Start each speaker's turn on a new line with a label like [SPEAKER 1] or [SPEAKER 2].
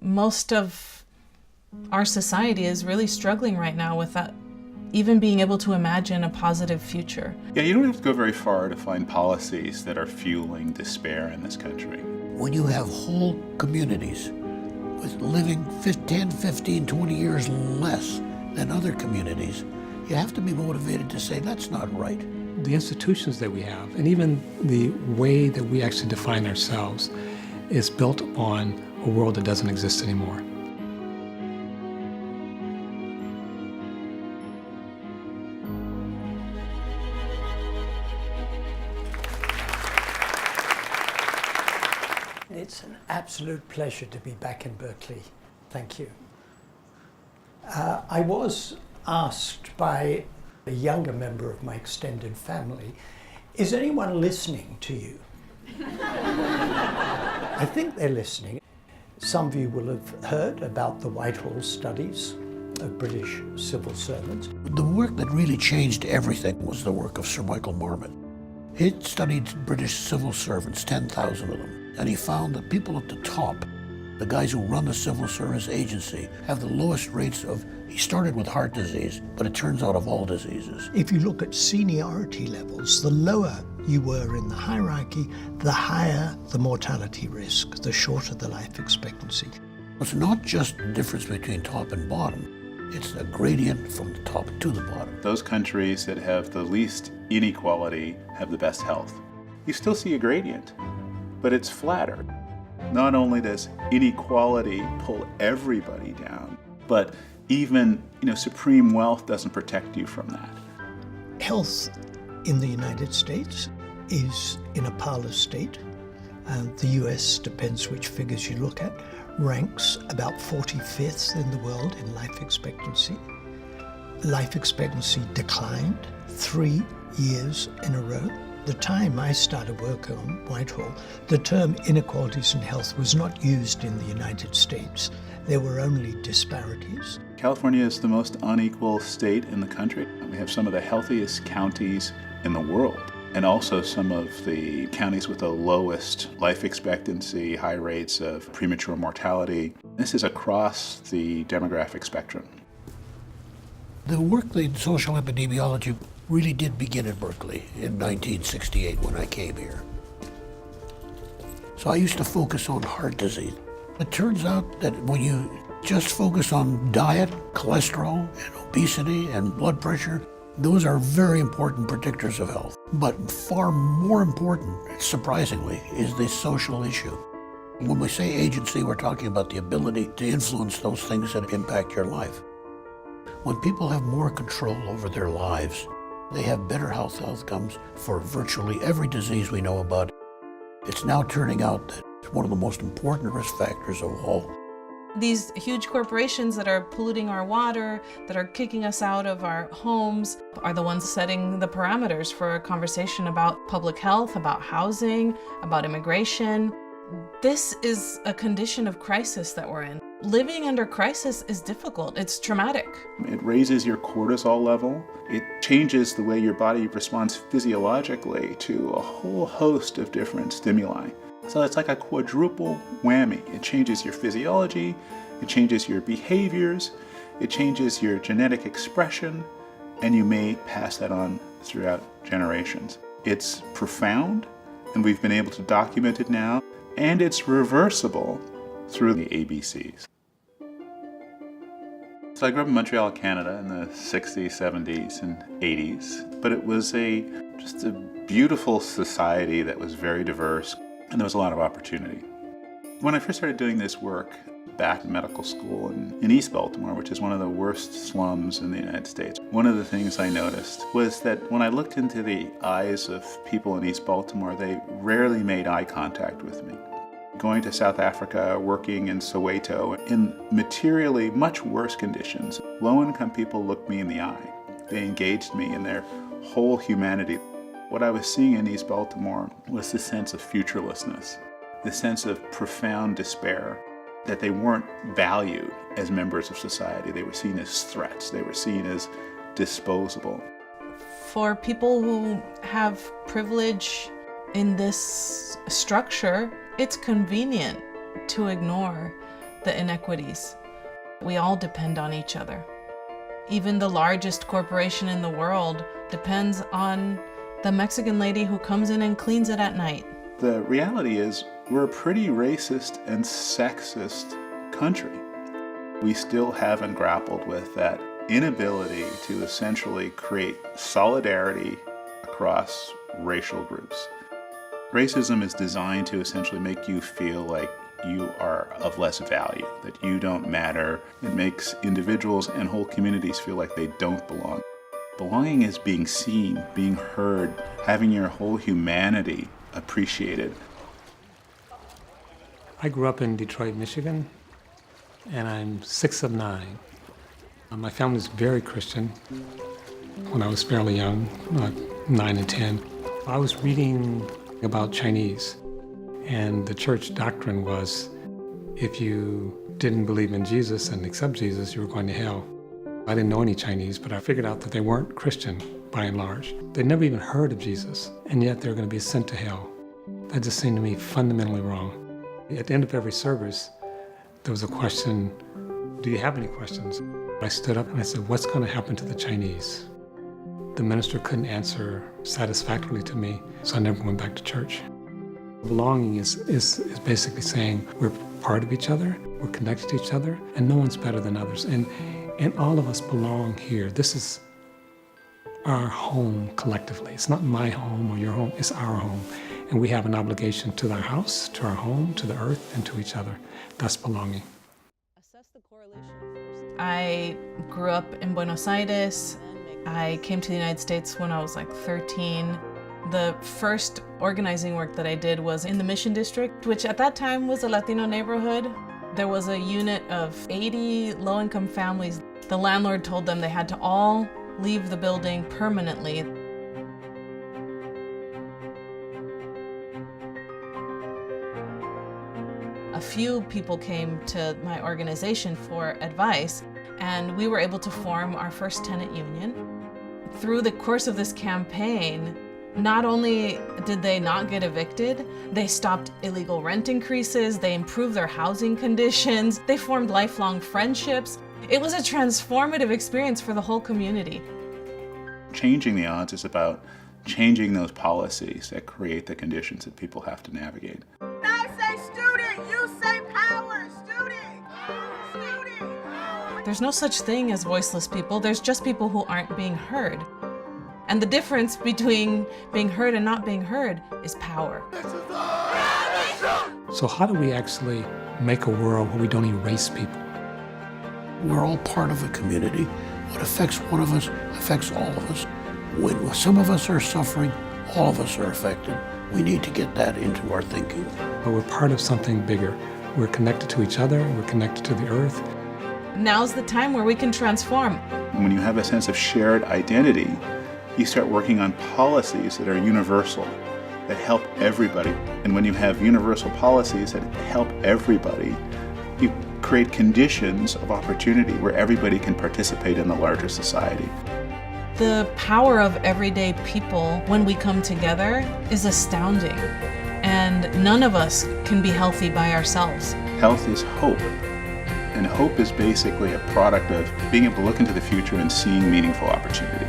[SPEAKER 1] most of our society is really struggling right now with that, even being able to imagine a positive future.
[SPEAKER 2] Yeah, you don't have to go very far to find policies that are fueling despair in this country.
[SPEAKER 3] When you have whole communities with living 10, 15, 20 years less than other communities, you have to be motivated to say that's not right.
[SPEAKER 4] The institutions that we have, and even the way that we actually define ourselves, is built on a world that doesn't exist anymore.
[SPEAKER 5] It's an absolute pleasure to be back in Berkeley. Thank you. I was asked by a younger member of my extended family, is anyone listening to you? I think they're listening. Some of you will have heard about the Whitehall studies of British civil servants.
[SPEAKER 3] The work that really changed everything was the work of Sir Michael Marmot. He studied British civil servants, 10,000 of them, and he found that people at the top, the guys who run the civil service agency, have the lowest rates of, he started with heart disease, but it turns out of all diseases.
[SPEAKER 6] If you look at seniority levels, the lower you were in the hierarchy, the higher the mortality risk, the shorter the life expectancy.
[SPEAKER 3] It's not just the difference between top and bottom, it's a gradient from the top to the bottom.
[SPEAKER 2] Those countries that have the least inequality have the best health. You still see a gradient, but it's flatter. Not only does inequality pull everybody down, but even supreme wealth doesn't protect you from that.
[SPEAKER 6] Health in the United States is in a parlous state. The US, depends which figures you look at, ranks about 45th in the world in life expectancy. Life expectancy declined 3 years in a row. The time I started work on Whitehall, the term inequalities in health was not used in the United States. There were only disparities.
[SPEAKER 2] California is the most unequal state in the country. We have some of the healthiest counties in the world, and also some of the counties with the lowest life expectancy, high rates of premature mortality. This is across the demographic spectrum.
[SPEAKER 3] The work in social epidemiology really did begin at Berkeley in 1968 when I came here. So I used to focus on heart disease. It turns out that when you just focus on diet, cholesterol, and obesity, and blood pressure, those are very important predictors of health. But far more important, surprisingly, is the social issue. When we say agency, we're talking about the ability to influence those things that impact your life. When people have more control over their lives, they have better health outcomes for virtually every disease we know about. It's now turning out that it's one of the most important risk factors of all.
[SPEAKER 1] These huge corporations that are polluting our water, that are kicking us out of our homes, are the ones setting the parameters for a conversation about public health, about housing, about immigration. This is a condition of crisis that we're in. Living under crisis is difficult. It's traumatic.
[SPEAKER 2] It raises your cortisol level. It changes the way your body responds physiologically to a whole host of different stimuli. So it's like a quadruple whammy. It changes your physiology, it changes your behaviors, it changes your genetic expression, and you may pass that on throughout generations. It's profound, and we've been able to document it now, and it's reversible through the ABCs. So I grew up in Montreal, Canada in the 60s, 70s, and 80s, but it was just a beautiful society that was very diverse, and there was a lot of opportunity. When I first started doing this work back in medical school in East Baltimore, which is one of the worst slums in the United States, one of the things I noticed was that when I looked into the eyes of people in East Baltimore, they rarely made eye contact with me. Going to South Africa, working in Soweto, in materially much worse conditions, low-income people looked me in the eye. They engaged me in their whole humanity. What I was seeing in East Baltimore was this sense of futurelessness, this sense of profound despair, that they weren't valued as members of society. They were seen as threats. They were seen as disposable.
[SPEAKER 1] For people who have privilege in this structure, it's convenient to ignore the inequities. We all depend on each other. Even the largest corporation in the world depends on the Mexican lady who comes in and cleans it at night.
[SPEAKER 2] The reality is we're a pretty racist and sexist country. We still haven't grappled with that inability to essentially create solidarity across racial groups. Racism is designed to essentially make you feel like you are of less value, that you don't matter. It makes individuals and whole communities feel like they don't belong. Belonging is being seen, being heard, having your whole humanity appreciated.
[SPEAKER 4] I grew up in Detroit, Michigan, and I'm 6 of 9. My family's very Christian. When I was fairly young, 9 and 10, I was reading about Chinese, and the church doctrine was if you didn't believe in Jesus and accept Jesus, you were going to hell. I didn't know any Chinese, but I figured out that they weren't Christian by and large. They'd never even heard of Jesus, and yet they're going to be sent to hell. That just seemed to me fundamentally wrong. At the end of every service, there was a question, do you have any questions? I stood up and I said, what's going to happen to the Chinese? The minister couldn't answer satisfactorily to me, so I never went back to church. Belonging is basically saying we're part of each other, we're connected to each other, and no one's better than others. And all of us belong here. This is our home collectively. It's not my home or your home, it's our home. And we have an obligation to our house, to our home, to the earth, and to each other. That's belonging.
[SPEAKER 1] Assess the correlation first. I grew up in Buenos Aires. I came to the United States when I was like 13. The first organizing work that I did was in the Mission District, which at that time was a Latino neighborhood. There was a unit of 80 low-income families. The landlord told them they had to all leave the building permanently. A few people came to my organization for advice, and we were able to form our first tenant union. Through the course of this campaign, not only did they not get evicted, they stopped illegal rent increases, they improved their housing conditions, they formed lifelong friendships. It was a transformative experience for the whole community.
[SPEAKER 2] Changing the odds is about changing those policies that create the conditions that people have to navigate.
[SPEAKER 7] I say student, you say power, student, student.
[SPEAKER 1] There's no such thing as voiceless people, there's just people who aren't being heard. And the difference between being heard and not being heard is power.
[SPEAKER 4] So how do we actually make a world where we don't erase people?
[SPEAKER 3] We're all part of a community. What affects one of us affects all of us. When some of us are suffering, all of us are affected. We need to get that into our thinking.
[SPEAKER 4] But we're part of something bigger. We're connected to each other, we're connected to the earth.
[SPEAKER 1] Now's the time where we can transform.
[SPEAKER 2] When you have a sense of shared identity, you start working on policies that are universal, that help everybody. And when you have universal policies that help everybody, you create conditions of opportunity where everybody can participate in the larger society.
[SPEAKER 1] The power of everyday people when we come together is astounding. And none of us can be healthy by ourselves.
[SPEAKER 2] Health is hope. And hope is basically a product of being able to look into the future and seeing meaningful opportunity.